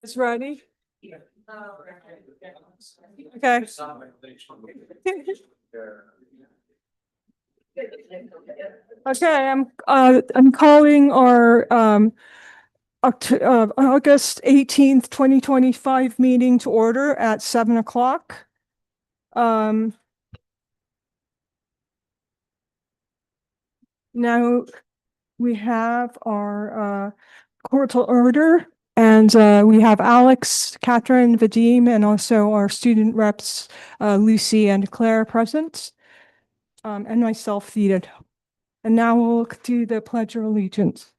It's ready. Okay. Okay, I'm calling our August 18th, 2025 meeting to order at 7 o'clock. Now we have our court to order, and we have Alex, Catherine, Vadim, and also our student reps, Lucy and Claire present, and myself seated. And now we'll do the Pledge of Allegiance.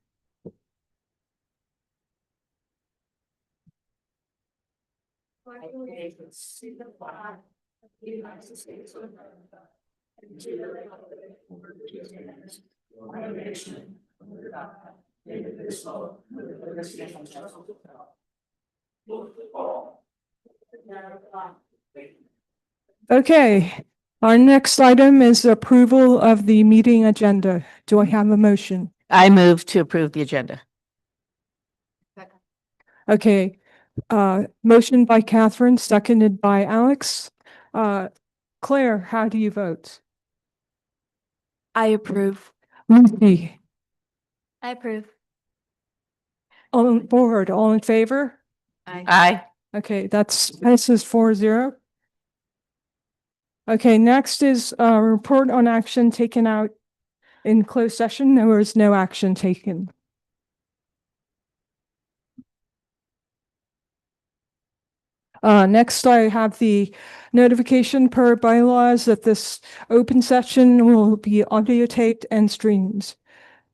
Okay, our next item is approval of the meeting agenda. Do I have a motion? I move to approve the agenda. Okay, motion by Catherine, seconded by Alex. Claire, how do you vote? I approve. Lucy, I approve. all on board, all in favor? Aye. Okay, passes 4-0. Okay, next is a report on action taken out in closed session. There was no action taken. Next, I have the notification per bylaws that this open session will be audio taped and streamed.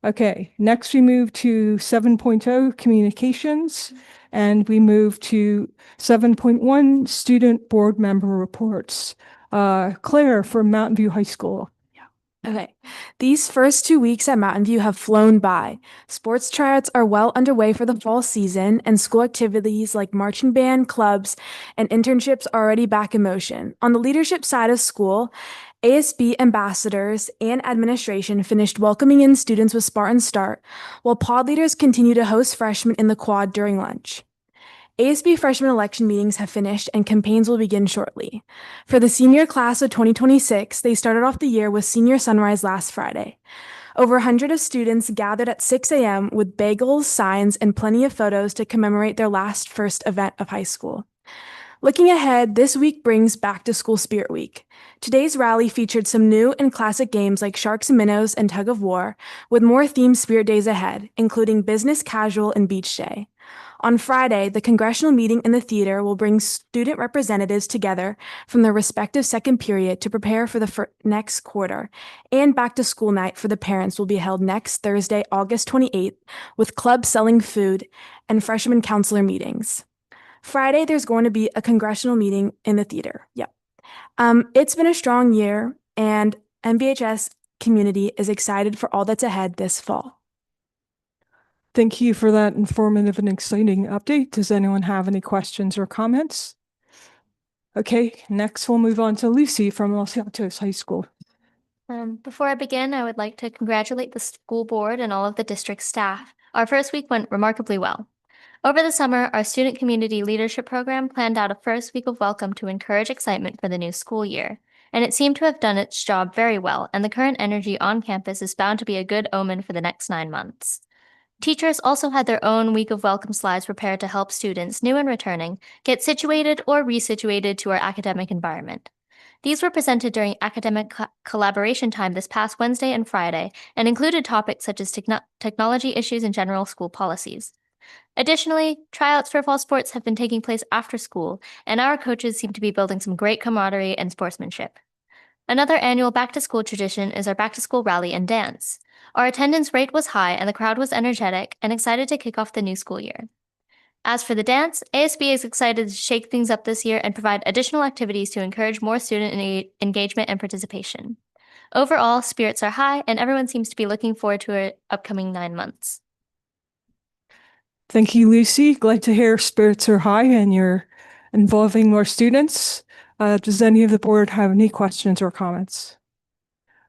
Okay, next we move to 7.0 communications, and we move to 7.1 student board member reports. Claire from Mountain View High School. Okay. These first 2 weeks at Mountain View have flown by. Sports tryouts are well underway for the fall season, and school activities like marching band, clubs, and internships are already back in motion. On the leadership side of school, ASB ambassadors and administration finished welcoming in students with Spartan Start, while pod leaders continue to host freshmen in the quad during lunch. ASB freshman election meetings have finished and campaigns will begin shortly. For the senior class of 2026, they started off the year with Senior Sunrise last Friday. Over 100 of students gathered at 6 a.m. with bagels, signs, and plenty of photos to commemorate their first event of high school. Looking ahead, this week brings Back to School Spirit Week. Today's rally featured some new and classic games like Sharks and Minnows and Tug of War, with more themed Spirit Days ahead, including Business Casual and Beach Day. On Friday, the congressional meeting in the theater will bring student representatives together from their respective second period to prepare for the next quarter, and Back to School Night for the parents will be held next Thursday, August 28th, with clubs selling food and freshman counselor meetings. Friday, there's going to be a congressional meeting in the theater. Yep. It's been a strong year, and MVHS community is excited for all that's ahead this fall. Thank you for that informative and exciting update. Does anyone have any questions or comments? Okay, next we'll move on to Lucy from Los Altos High School. Before I begin, I would like to congratulate the school board and all of the district staff. Our first week went remarkably well. Over the summer, our student community leadership program planned out a first week of welcome to encourage excitement for the new school year, and it seemed to have done its job very well, and the current energy on campus is bound to be a good omen for the next 9 months. Teachers also had their own week of welcome slides prepared to help students, new and returning, get situated or resituated to our academic environment. These were presented during academic collaboration time this past Wednesday and Friday, and included topics such as technology issues and general school policies. Additionally, tryouts for fall sports have been taking place after school, and our coaches seem to be building some great camaraderie and sportsmanship. Another annual back-to-school tradition is our back-to-school rally and dance. Our attendance rate was high and the crowd was energetic and excited to kick off the new school year. As for the dance, ASB is excited to shake things up this year and provide additional activities to encourage more student engagement and participation. Overall, spirits are high and everyone seems to be looking forward to our upcoming 9 months. Thank you, Lucy. Glad to hear spirits are high and you're involving more students. Does any of the board have any questions or comments?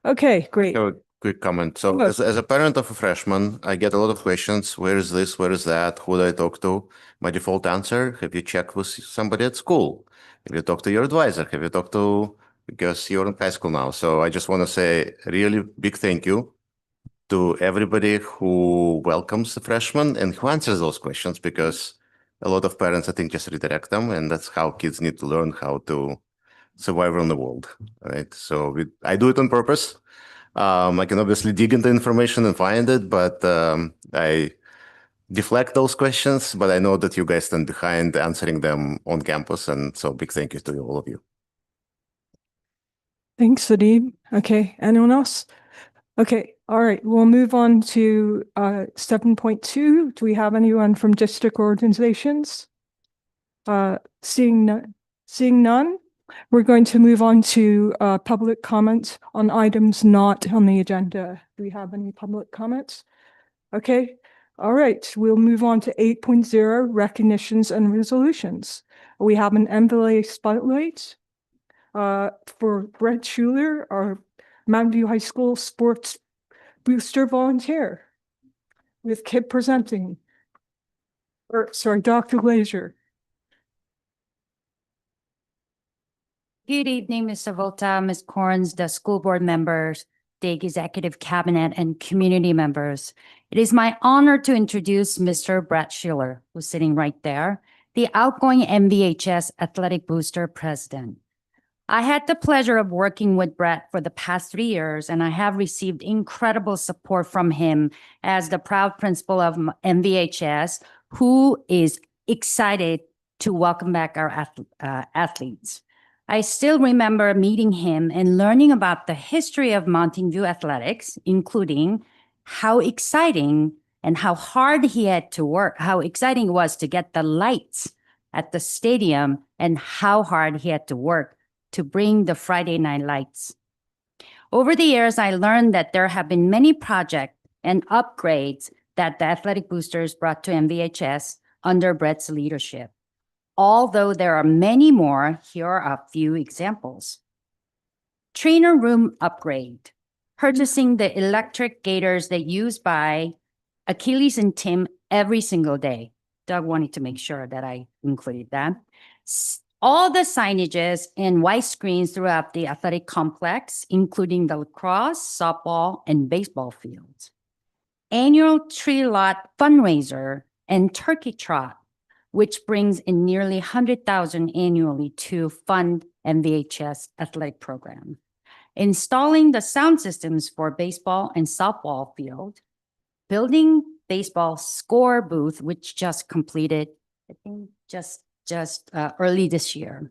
Okay, great. So quick comment. So Yes. as a parent of a freshman, I get a lot of questions. Where is this? Where is that? Who do I talk to? My default answer, have you checked with somebody at school? Have you talked to your advisor? Have you talked to, because you're in high school now. So I just want to say a really big thank you to everybody who welcomes the freshmen and who answers those questions, because a lot of parents, I think, just redirect them, and that's how kids need to learn how to survive around the world, right? So I do it on purpose. I can obviously dig into information and find it, but I deflect those questions, but I know that you guys stand behind answering them on campus, and so big thank you to all of you. Thanks, Adib. Okay, anyone else? Okay, all right, we'll move on to 7.2. Do we have anyone from district organizations? Seeing none, we're going to move on to public comments on items not on the agenda. Do we have any public comments? Okay, all right, we'll move on to 8.0, recognitions and resolutions. We have an MVLA spotlight for Brett Schuler, our Mountain View High School sports booster volunteer, with Kip presenting. Dr. Glazer. Good evening, Mr. Volta, Ms. Corns, the school board members, the executive cabinet, and community members. It is my honor to introduce Mr. Brett Schiller, who's sitting right there, the outgoing MVHS Athletic Booster President. I had the pleasure of working with Brett for the past 3 years, and I have received incredible support from him as the proud principal of MVHS, who is excited to welcome back our athletes. I still remember meeting him and learning about the history of Mountain View athletics, including how exciting and how hard he had to work, how exciting it was to get the lights at the stadium, and how hard he had to work to bring the Friday night lights. Over the years, I learned that there have been many projects and upgrades that the athletic boosters brought to MVHS under Brett's leadership. Although there are many more, here are a few examples. Trainer room upgrade, purchasing the electric gaiters that used by Achilles and Tim every single day. Doug wanted to make sure that I included that. All the signages and white screens throughout the athletic complex, including the lacrosse, softball, and baseball fields. Annual tree lot fundraiser and turkey trot, which brings in nearly 100,000 annually to fund MVHS athletic program. Installing the sound systems for baseball and softball field, building baseball score booth, which just completed, I think just early this year.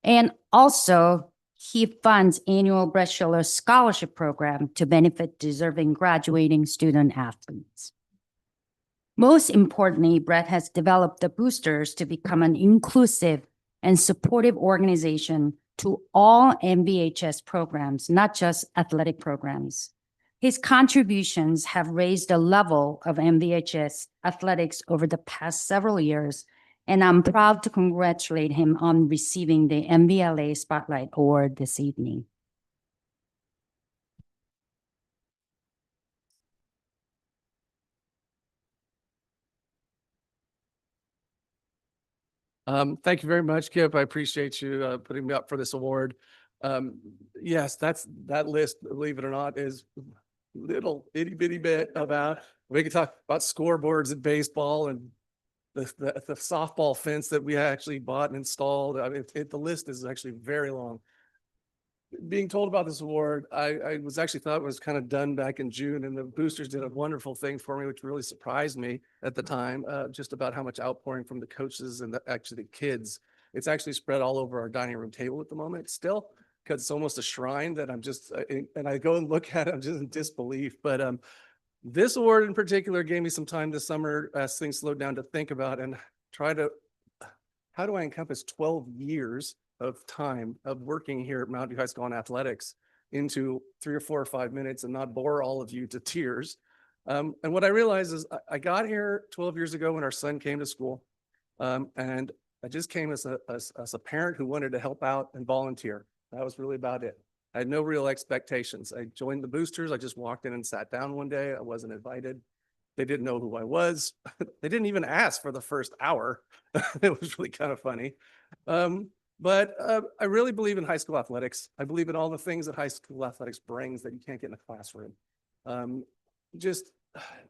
And also, he funds annual Brett Schiller Scholarship Program to benefit deserving graduating student athletes. Most importantly, Brett has developed the boosters to become an inclusive and supportive organization to all MVHS programs, not just athletic programs. His contributions have raised the level of MVHS athletics over the past several years, and I'm proud to congratulate him on receiving the MVLA Spotlight Award this evening. Thank you very much, Kip. I appreciate you putting me up for this award. Yes, that list, believe it or not, is little itty bitty bit about, we could talk about scoreboards in baseball and the softball fence that we actually bought and installed. I mean, the list is actually very long. Being told about this award, I was actually thought it was kind of done back in June, and the boosters did a wonderful thing for me, which really surprised me at the time, just about how much outpouring from the coaches and actually the kids. It's actually spread all over our dining room table at the moment still, because it's almost a shrine that I'm just, and I go and look at it, I'm just in disbelief. But this award in particular gave me some time this summer as things slowed down to think about and try to, how do I encompass 12 years of time of working here at Mountain View High School in athletics into 3 or 4 or 5 minutes and not bore all of you to tears. And what I realized is I got here 12 years ago when our son came to school. And I just came as a parent who wanted to help out and volunteer. That was really about it. I had no real expectations. I joined the boosters. I just walked in and sat down one day. I wasn't invited. They didn't know who I was. They didn't even ask for the first hour. It was really kind of funny. But I really believe in high school athletics. I believe in all the things that high school athletics brings that you can't get in a classroom. Just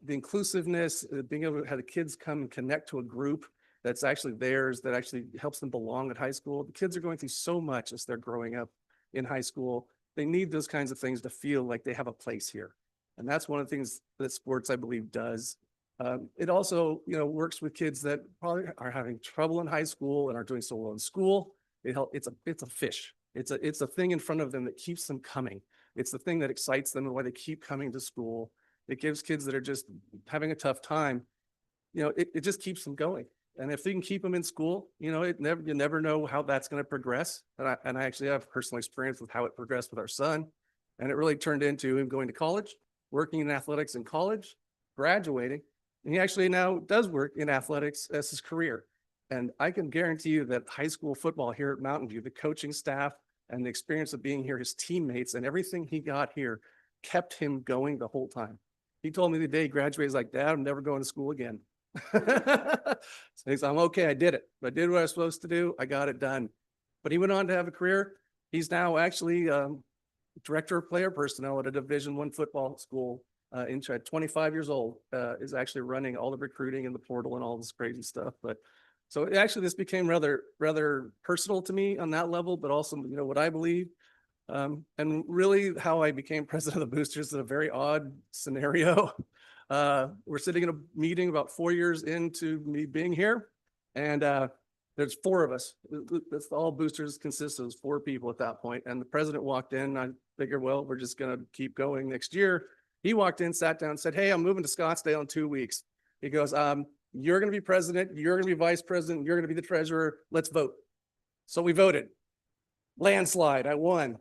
the inclusiveness, being able to have the kids come and connect to a group that's actually theirs, that actually helps them belong at high school. The kids are going through so much as they're growing up in high school. They need those kinds of things to feel like they have a place here. And that's one of the things that sports, I believe, does. It also, works with kids that probably are having trouble in high school and are doing so well in school. It's a fish. It's a thing in front of them that keeps them coming. It's the thing that excites them and why they keep coming to school. It gives kids that are just having a tough time, it just keeps them going. And if they can keep them in school, you never know how that's going to progress. And I actually have personal experience with how it progressed with our son. And it really turned into him going to college, working in athletics in college, graduating. And he actually now does work in athletics as his career. And I can guarantee you that high school football here at Mountain View, the coaching staff and the experience of being here, his teammates and everything he got here kept him going the whole time. He told me the day he graduated, he's like, Dad, I'm never going to school again. So he's, I'm okay, I did it. I did what I was supposed to do. I got it done. But he went on to have a career. He's now actually director of player personnel at a Division I football school at 25 years old, is actually running all the recruiting and the portal and all this crazy stuff. But so this became rather personal to me on that level, but also, what I believe. And really how I became president of the Boosters is a very odd scenario. We're sitting in a meeting about 4 years into me being here, and there's 4 of us. That's all Boosters consists of 4 people at that point. And the president walked in, and I figured, well, we're just going to keep going next year. He walked in, sat down, and said, hey, I'm moving to Scottsdale in 2 weeks. He goes, you're going to be president, you're going to be vice president, you're going to be the treasurer. Let's vote. So we voted. Landslide, I won.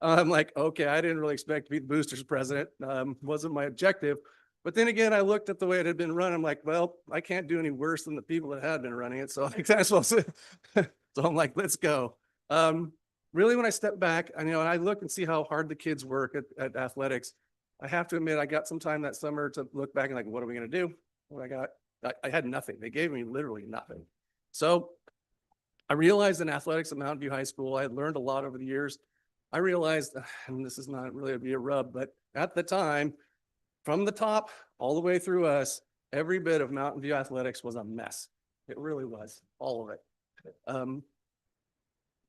I'm like, okay, I didn't really expect to be the Boosters president. Wasn't my objective. But then again, I looked at the way it had been run. I'm like, well, I can't do any worse than the people that had been running it. So I think that's what so I'm like, let's go. Really, when I step back, and I look and see how hard the kids work at athletics, I have to admit, I got some time that summer to look back and like, what are we going to do? What I got? I had nothing. They gave me literally nothing. So I realized in athletics at Mountain View High School, I had learned a lot over the years. I realized, and this is not really a rub, but at the time, from the top all the way through us, every bit of Mountain View athletics was a mess. It really was, all of it.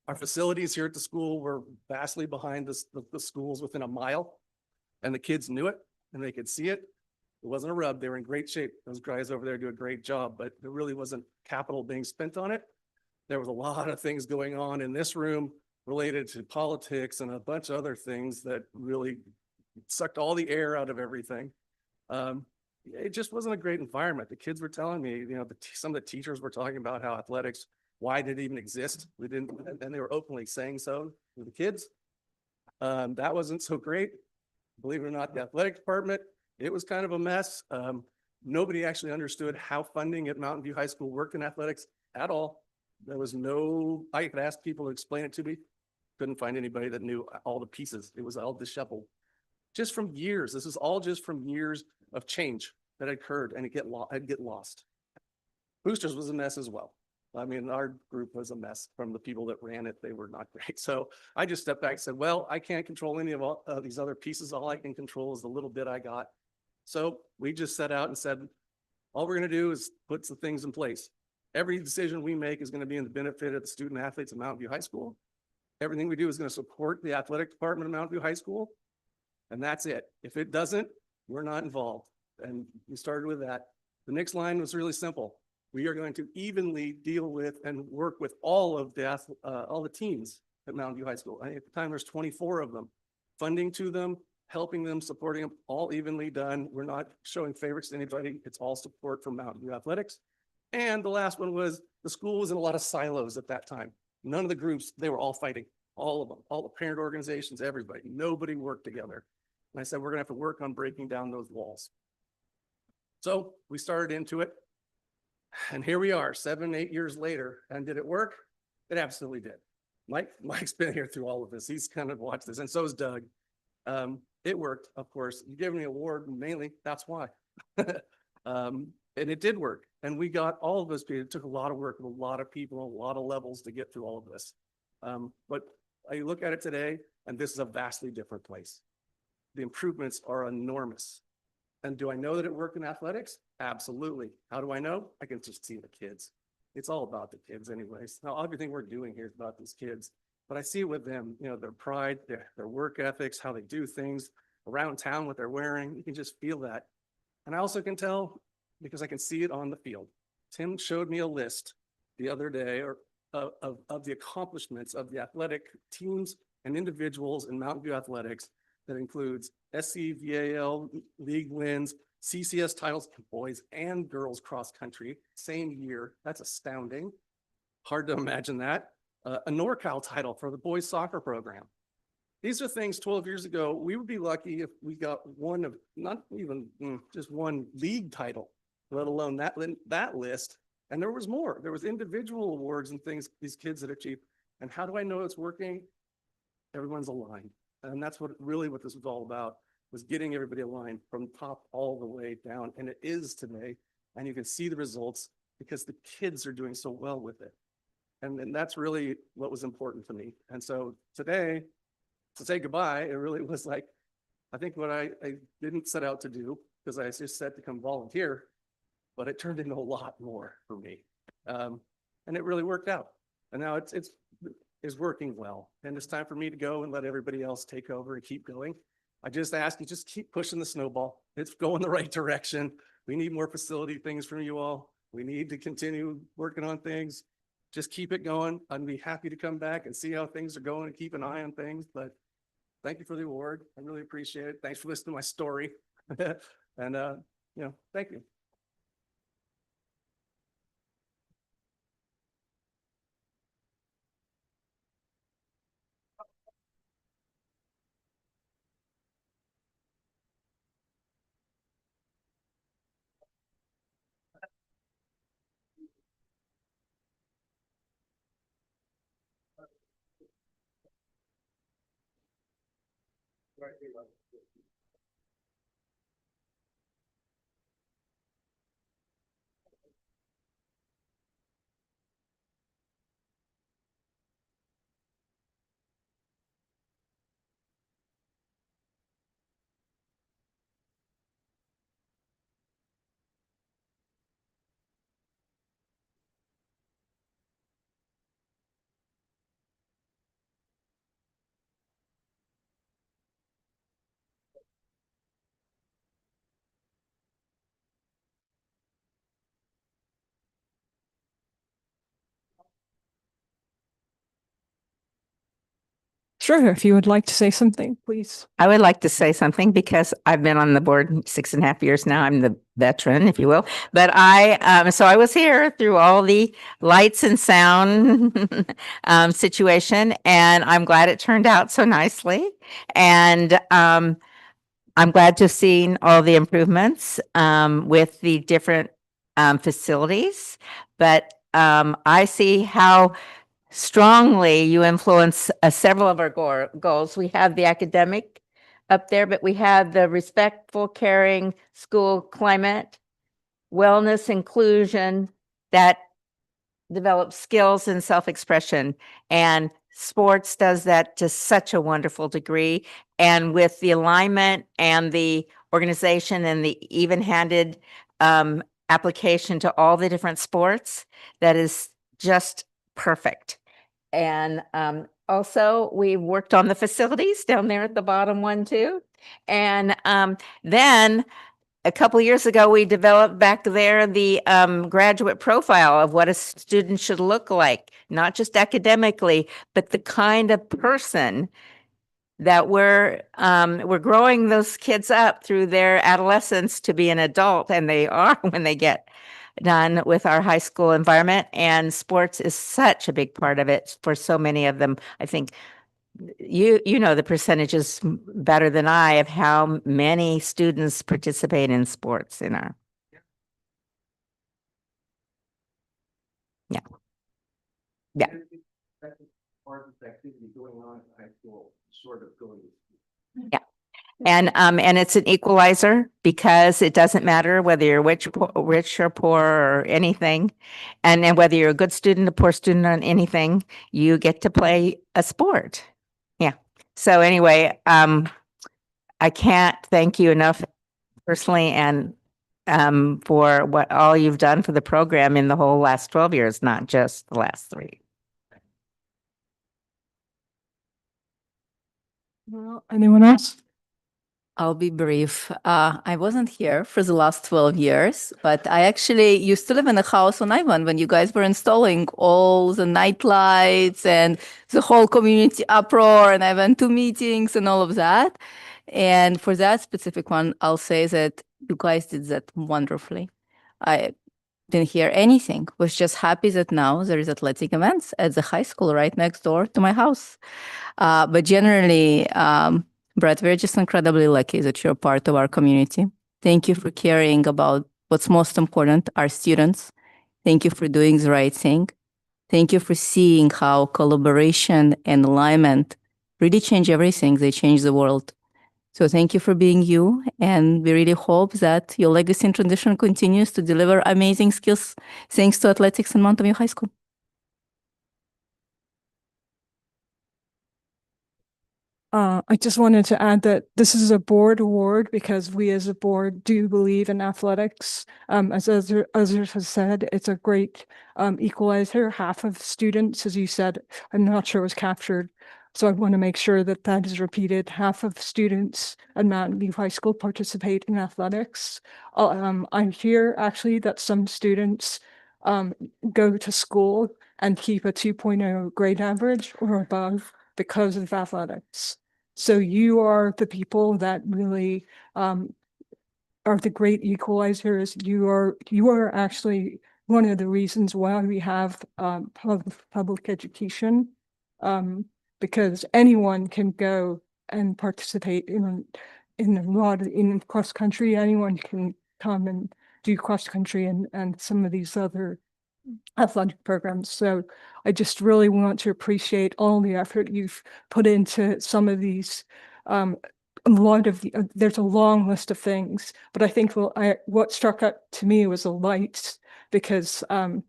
Our facilities here at the school were vastly behind the schools within a mile, and the kids knew it and they could see it. It wasn't a rub. They were in great shape. Those guys over there do a great job, but there really wasn't capital being spent on it. There was a lot of things going on in this room related to politics and a bunch of other things that really sucked all the air out of everything. It just wasn't a great environment. The kids were telling me, some of the teachers were talking about how athletics, why did it even exist? We didn't, and they were openly saying so to the kids. That wasn't so great. Believe it or not, the athletic department, it was kind of a mess. Nobody actually understood how funding at Mountain View High School worked in athletics at all. There was I could ask people to explain it to me. Couldn't find anybody that knew all the pieces. It was all disheveled. Just from years, this is all just from years of change that occurred, and it'd get lost. Boosters was a mess as well. I mean, our group was a mess from the people that ran it. They were not great. So I just stepped back and said, well, I can't control any of these other pieces. All I can control is the little bit I got. So we just set out and said, all we're going to do is put some things in place. Every decision we make is going to be in the benefit of the student athletes of Mountain View High School. Everything we do is going to support the athletic department of Mountain View High School. And that's it. If it doesn't, we're not involved. And we started with that. The next line was really simple. We are going to evenly deal with and work with all the teams at Mountain View High School. At the time, there's 24 of them. Funding to them, helping them, supporting them, all evenly done. We're not showing favorites to anybody. It's all support from Mountain View Athletics. And the last one was the school was in a lot of silos at that time. None of the groups, they were all fighting, all of them, all the parent organizations, everybody. Nobody worked together. And I said, we're gonna have to work on breaking down those walls. So we started into it. And here we are 7, 8 years later. And did it work? It absolutely did. Mike's been here through all of this. He's kind of watched this, and so is Doug. It worked, of course. You gave me an award, mainly, that's why. And it did work. And we got all of those people. It took a lot of work with a lot of people, a lot of levels to get through all of this. But I look at it today, and this is a vastly different place. The improvements are enormous. And do I know that it worked in athletics? Absolutely. How do I know? I can just see the kids. It's all about the kids anyways. Now, everything we're doing here is about these kids, but I see it with them, you know, their pride, their work ethics, how they do things around town, what they're wearing. You can just feel that. And I also can tell because I can see it on the field. Tim showed me a list the other day of the accomplishments of the athletic teams and individuals in Mountain View Athletics that includes SCVAL league wins, CCS titles, boys and girls cross country, same year. That's astounding. Hard to imagine that. A NorCal title for the boys soccer program. These are things 12 years ago, we would be lucky if we got one of, not even just one league title, let alone that list. And there was more. There was individual awards and things these kids had achieved. And how do I know it's working? Everyone's aligned. And that's what this was all about, was getting everybody aligned from top all the way down. And it is today. And you can see the results because the kids are doing so well with it. And that's really what was important to me. And so today, to say goodbye, it really was like, I think what I didn't set out to do, because I just said to come volunteer, but it turned into a lot more for me. And it really worked out. And now it's working well. And it's time for me to go and let everybody else take over and keep going. I just ask you, just keep pushing the snowball. It's going the right direction. We need more facility things from you all. We need to continue working on things. Just keep it going. I'd be happy to come back and see how things are going and keep an eye on things. But thank you for the award. I really appreciate it. Thanks for listening to my story. And, thank you. Sure, if you would like to say something, please. I would like to say something because I've been on the board 6.5 years now. I'm the veteran, if you will. But so I was here through all the lights and sound situation, and I'm glad it turned out so nicely. And I'm glad to have seen all the improvements with the different facilities. But I see how strongly you influence several of our goals. We have the academic up there, but we have the respectful, caring school climate, wellness, inclusion that develops skills and self-expression. And sports does that to such a wonderful degree. And with the alignment and the organization and the even-handed application to all the different sports, that is just perfect. And also, we worked on the facilities down there at the bottom one too. And then a couple of years ago, we developed back there the graduate profile of what a student should look like, not just academically, but the kind of person that we're growing those kids up through their adolescence to be an adult, and they are when they get done with our high school environment. And sports is such a big part of it for so many of them. I think you know the percentages better than I of how many students participate in sports in our. Yeah. hardest activity going on in high school, sort of going. And it's an equalizer because it doesn't matter whether you're rich or poor or anything. And then whether you're a good student, a poor student on anything, you get to play a sport. Yeah. So anyway, I can't thank you enough personally and for what all you've done for the program in the whole last 12 years, not just the last 3. Well, anyone else? I'll be brief. I wasn't here for the last 12 years, but I actually used to live in a house on Ivan when you guys were installing all the night lights and the whole community uproar, and I went to meetings and all of that. And for that specific one, I'll say that you guys did that wonderfully. I didn't hear anything, was just happy that now there is athletic events at the high school right next door to my house. But generally, Brett, we're just incredibly lucky that you're part of our community. Thank you for caring about what's most important, our students. Thank you for doing the right thing. Thank you for seeing how collaboration and alignment really change everything. They change the world. So thank you for being you. And we really hope that your legacy and tradition continues to deliver amazing skills thanks to athletics in Mountain View High School. I just wanted to add that this is a board award because we as a board do believe in athletics. As others have said, it's a great equalizer. Half of students, as you said, I'm not sure was captured. So I want to make sure that that is repeated. Half of students at Mountain View High School participate in athletics. I hear actually that some students go to school and keep a 2.0 grade average or above because of athletics. So you are the people that really are the great equalizers. You are actually one of the reasons why we have public education, because anyone can go and participate in a lot of, in cross country. Anyone can come and do cross country and some of these other athletic programs. So I just really want to appreciate all the effort you've put into some of these. A lot of there's a long list of things, but I think what struck out to me was the lights because I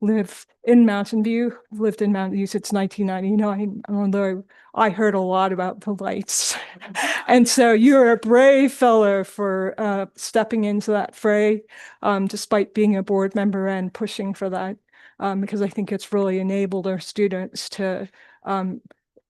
live in Mountain View, lived in Mountain View since 1999, although I heard a lot about the lights. And so you're a brave fellow for stepping into that fray, despite being a board member and pushing for that, because I think it's really enabled our students to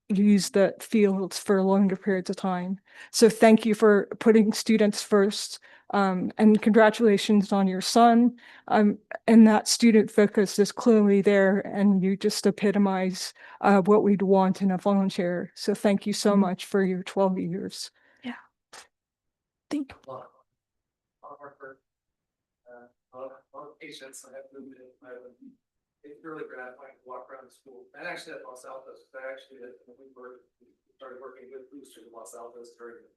use the fields for longer periods of time. So thank you for putting students first, and congratulations on your son. And that student focus is clearly there, and you just epitomize what we'd want in a volunteer. So thank you so much for your 12 years. Yeah. Thank you. Patients I have moved in. It's really gratifying to walk around the school. And actually at Los Altos, we started working with boosters in Los Altos during it.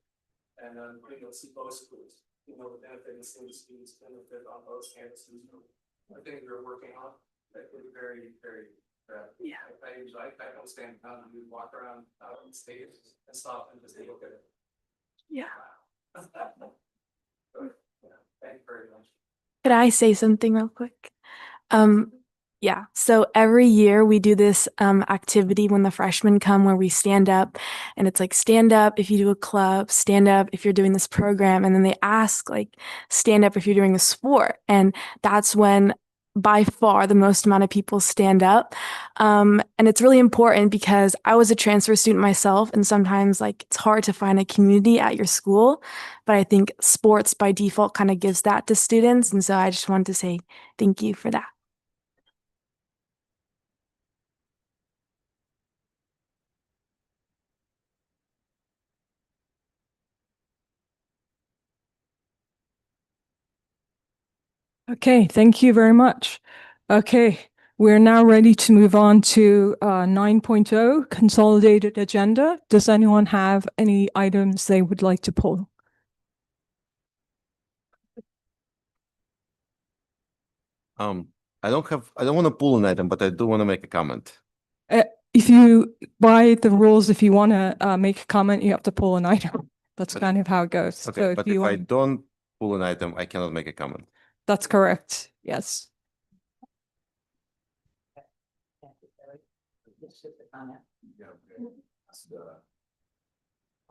And you'll see both schools, the benefit and students benefit on both campuses. I think we're working on that could be very, very yeah. I don't stand down and walk around out on the stage and stop and just look at it. Yeah. Thank you very much. Could I say something real quick? Yeah, so every year we do this activity when the freshmen come where we stand up, and it's like stand up if you do a club, stand up if you're doing this program, and then they ask like stand up if you're doing a sport, and that's when by far the most amount of people stand up. And it's really important because I was a transfer student myself, and sometimes like it's hard to find a community at your school, but I think sports by default kind of gives that to students, and so I just wanted to say thank you for that. Okay, thank you very much. Okay, we're now ready to move on to 9.0 consolidated agenda. Does anyone have any items they would like to pull? I don't want to pull an item, but I do want to make a comment. if you, by the rules, if you want to make a comment, you have to pull an item. That's But- kind of how it goes. So Okay, but if you I want, don't pull an item, I cannot make a comment. that's correct. Yes.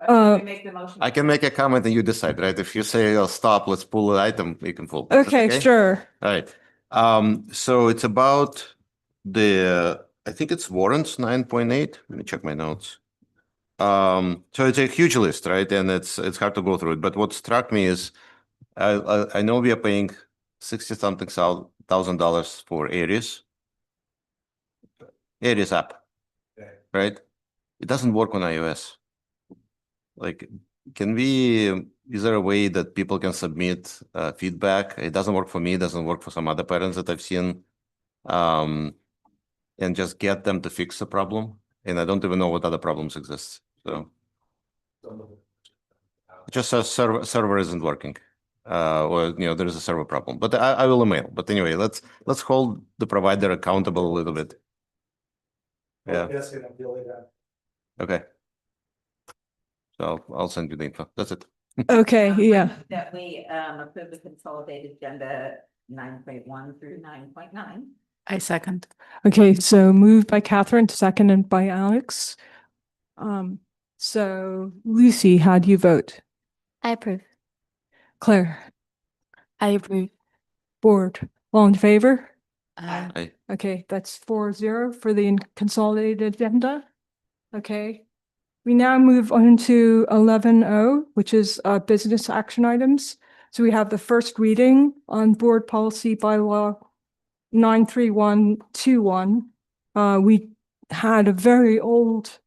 Uh, I can make a comment and you decide, right? If you say, oh, stop, let's pull an item, you can pull. That's Okay, sure. All right. So it's about I think it's warrants 9.8. Let me check my notes. So it's a huge list, right? And it's hard to go through it. But what struck me is I know we are paying 60-something $1,000 for Aries. Aries app, right? It doesn't work on iOS. Like, is there a way that people can submit feedback? It doesn't work for me, it doesn't work for some other parents that I've seen. And just get them to fix the problem. And I don't even know what other problems exist. So just a server isn't working. Or there is a server problem. But I will email. But anyway, let's hold the provider accountable a little bit. Yeah. Okay. So I'll send you the info. That's it. Okay, yeah. That we approve the consolidated agenda 9.1 through 9.9. I second. Okay, so moved by Catherine, seconded by Alex. So Lucy, how do you vote? I approve. Claire, I approve. board, all in favor? Aye. Okay, that's 4-0 for the consolidated agenda. Okay. We now move on to 11O, which is business action items. So we have the first reading on board policy bylaw 93121. We had a very old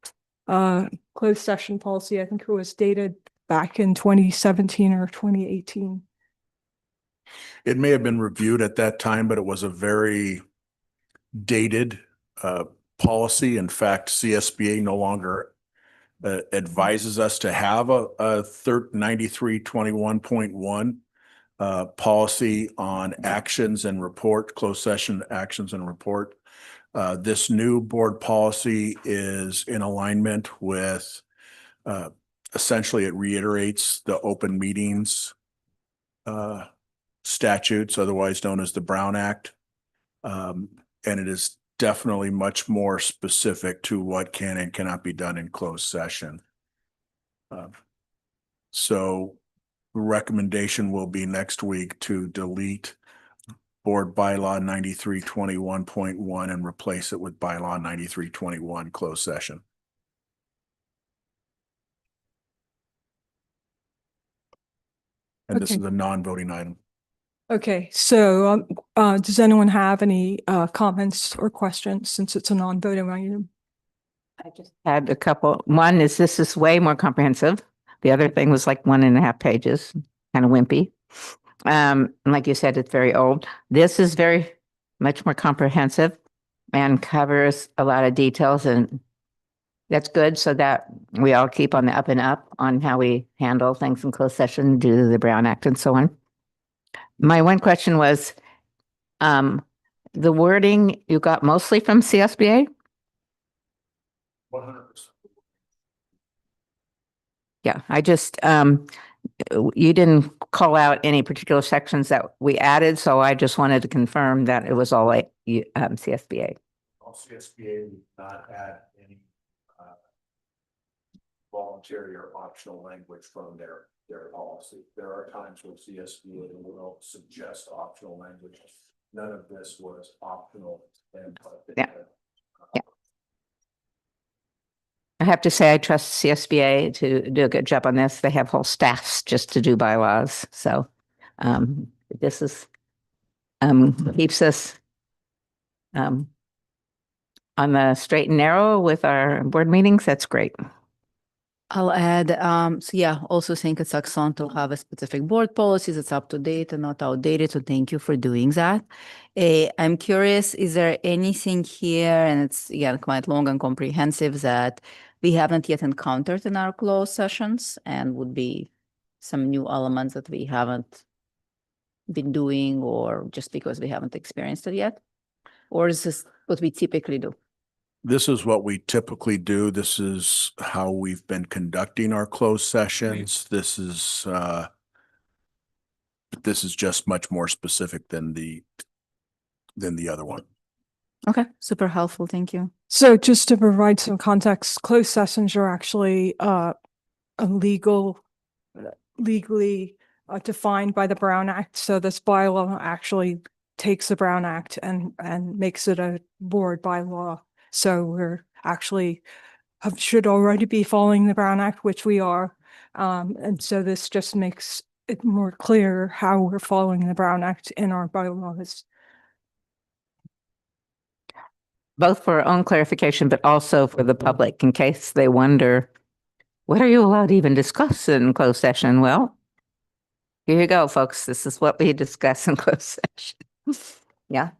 closed session policy. I think it was dated back in 2017 or 2018. It may have been reviewed at that time, but it was a very dated policy. In fact, CSBA no longer advises us to have a 9321.1 policy on actions and report, closed session actions and report. This new board policy is in alignment with essentially it reiterates the open meetings statutes, otherwise known as the Brown Act. And it is definitely much more specific to what can and cannot be done in closed session. So the recommendation will be next week to delete board bylaw 9321.1 and replace it with bylaw 9321 closed session. And this Okay. is a non-voting item. Okay, so does anyone have any comments or questions since it's a non-voting item? I just had a couple. One is this is way more comprehensive. The other thing was like 1.5 pages, kind of wimpy. And like you said, it's very old. This is very much more comprehensive and covers a lot of details, and that's good so that we all keep on the up and up on how we handle things in closed session due to the Brown Act and so on. My one question was, the wording you got mostly from CSBA? 100%. Yeah, I just, you didn't call out any particular sections that we added, so I just wanted to confirm that it was all like CSBA. All CSBA did not add any voluntary or optional language from their policy. There are times when CSBA will suggest optional language. None of this was optional. And Yeah. I have to say, I trust CSBA to do a good job on this. They have whole staffs just to do bylaws. So this is keeps us on the straight and narrow with our board meetings. That's great. I'll add, so yeah, also think it's excellent to have a specific board policies that's up to date and not outdated. So thank you for doing that. I'm curious, is there anything here, and it's again quite long and comprehensive, that we haven't yet encountered in our closed sessions and would be some new elements that we haven't been doing or just because we haven't experienced it yet? Or is this what we typically do? This is what we typically do. This is how we've been conducting our closed sessions. This is just much more specific than the other one. Okay, super helpful. Thank you. So just to provide some context, closed sessions are actually legally defined by the Brown Act. So this bylaw actually takes the Brown Act and makes it a board bylaw. So we're actually should already be following the Brown Act, which we are. And so this just makes it more clear how we're following the Brown Act in our bylaws. Both for our own clarification, but also for the public in case they wonder, what are you allowed to even discuss in closed session? Well, here you go, folks. This is what we discuss in closed session. Yeah.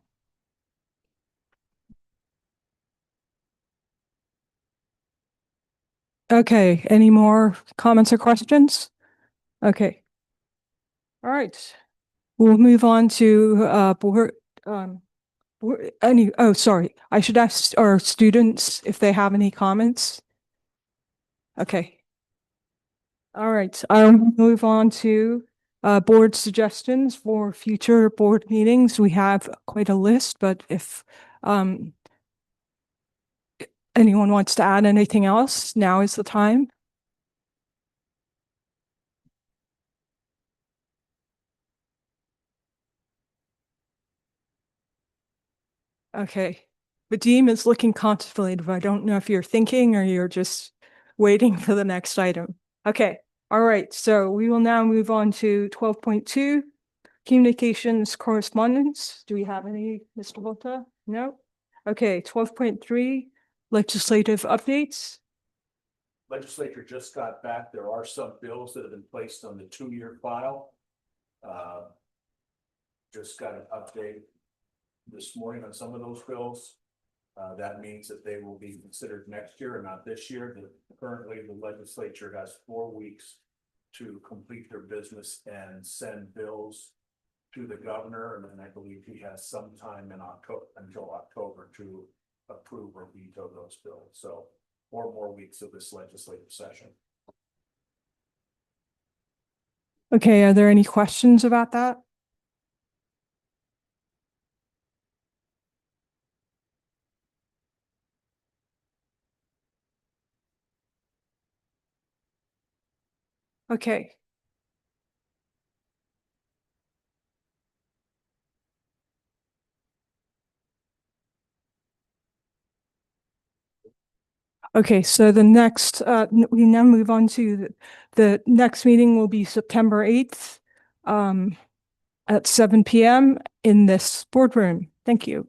Okay, any more comments or questions? Okay. All right. We'll move on to sorry. I should ask our students if they have any comments. Okay. All right. I'll move on to board suggestions for future board meetings. We have quite a list, but if anyone wants to add anything else, now is the time. Okay. Vadim is looking contemplative. I don't know if you're thinking or you're just waiting for the next item. Okay. All right. So we will now move on to 12.2, communications correspondence. Do we have any, Mr. Volta? No? Okay. 12.3, legislative updates. Legislature just got back. There are some bills that have been placed on the 2-year file. Just got an update this morning on some of those bills. That means that they will be considered next year and not this year. Currently, the legislature has 4 weeks to complete their business and send bills to the governor. And then I believe he has some time in October until October to approve or veto those bills. So 4 more weeks of this legislative session. Okay. Are there any questions about that? Okay. Okay, so the next, we now move on to the next meeting will be September 8th at 7 p.m. in this boardroom. Thank you.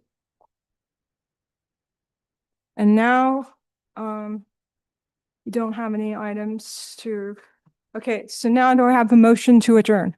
And now, we don't have any items to, okay, so now do I have a motion to adjourn?